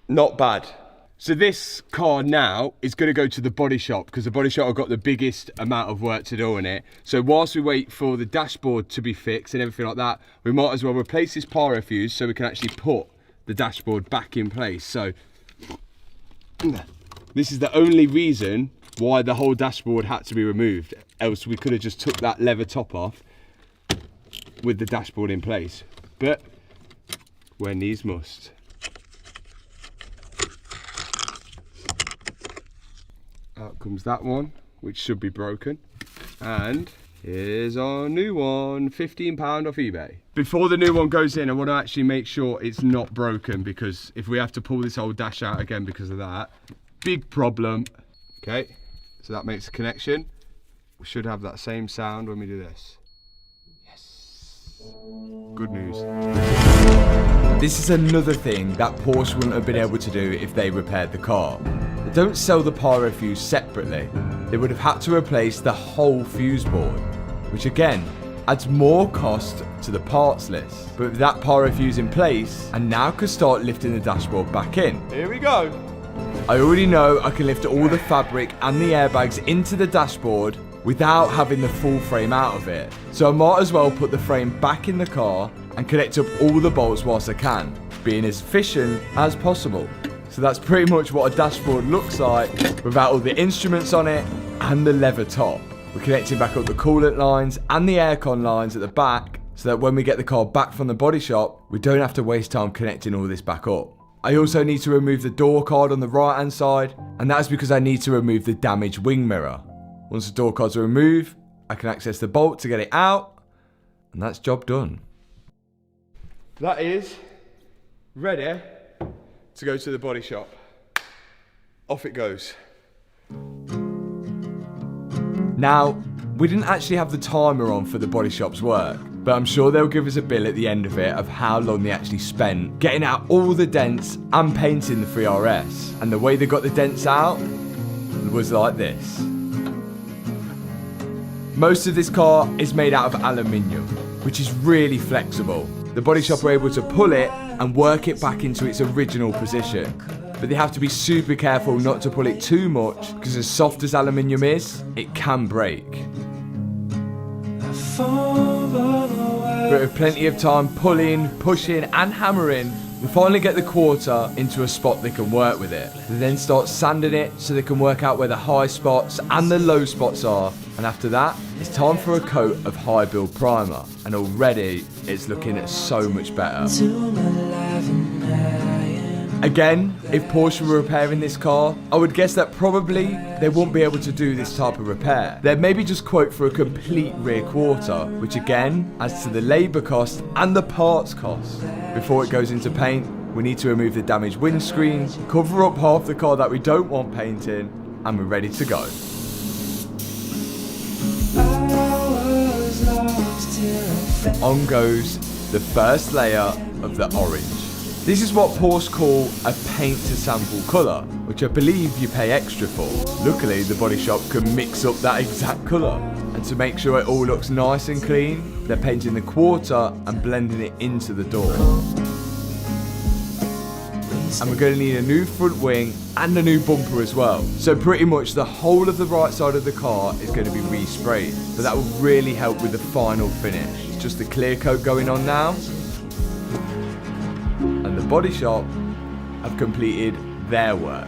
Not bad. So this car now is going to go to the body shop because the body shop have got the biggest amount of work to do on it. So whilst we wait for the dashboard to be fixed and everything like that, we might as well replace this Pyro fuse so we can actually put the dashboard back in place. So this is the only reason why the whole dashboard had to be removed. Else we could have just took that leather top off with the dashboard in place. But when needs must. Out comes that one, which should be broken. And here's our new one, £15 off eBay. Before the new one goes in, I want to actually make sure it's not broken, because if we have to pull this old dash out again because of that, big problem. Okay, so that makes a connection. We should have that same sound when we do this. Yes. Good news. This is another thing that Porsche wouldn't have been able to do if they repaired the car. They don't sell the Pyro fuse separately. They would have had to replace the whole fuse board, which again adds more cost to the parts list. But with that Pyro fuse in place, I now can start lifting the dashboard back in. Here we go. I already know I can lift all the fabric and the airbags into the dashboard without having the full frame out of it. So I might as well put the frame back in the car and connect up all the bolts whilst I can, being as efficient as possible. So that's pretty much what a dashboard looks like without all the instruments on it and the leather top. We're connecting back up the coolant lines and the aircon lines at the back so that when we get the car back from the body shop, we don't have to waste time connecting all this back up. I also need to remove the door card on the right hand side, and that's because I need to remove the damaged wing mirror. Once the door cards are removed, I can access the bolt to get it out, and that's job done. That is ready to go to the body shop. Off it goes. Now, we didn't actually have the timer on for the body shop's work, but I'm sure they'll give us a bill at the end of it of how long they actually spent getting out all the dents and painting the 3RS. And the way they got the dents out was like this. Most of this car is made out of aluminium, which is really flexible. The body shop are able to pull it and work it back into its original position. But they have to be super careful not to pull it too much, because as soft as aluminium is, it can break. But with plenty of time pulling, pushing and hammering, we finally get the quarter into a spot they can work with it. They then start sanding it so they can work out where the high spots and the low spots are. And after that, it's time for a coat of high build primer. And already, it's looking so much better. Again, if Porsche were repairing this car, I would guess that probably they won't be able to do this type of repair. They'd maybe just quote for a complete rear quarter, which again adds to the labour cost and the parts cost. Before it goes into paint, we need to remove the damaged windscreen, cover up half the car that we don't want painting, and we're ready to go. On goes the first layer of the orange. This is what Porsche call a paint to sample colour, which I believe you pay extra for. Luckily, the body shop can mix up that exact colour. And to make sure it all looks nice and clean, they're painting the quarter and blending it into the door. And we're going to need a new front wing and a new bumper as well. So pretty much the whole of the right side of the car is going to be resprayed. But that will really help with the final finish. It's just the clear coat going on now. And the body shop have completed their work.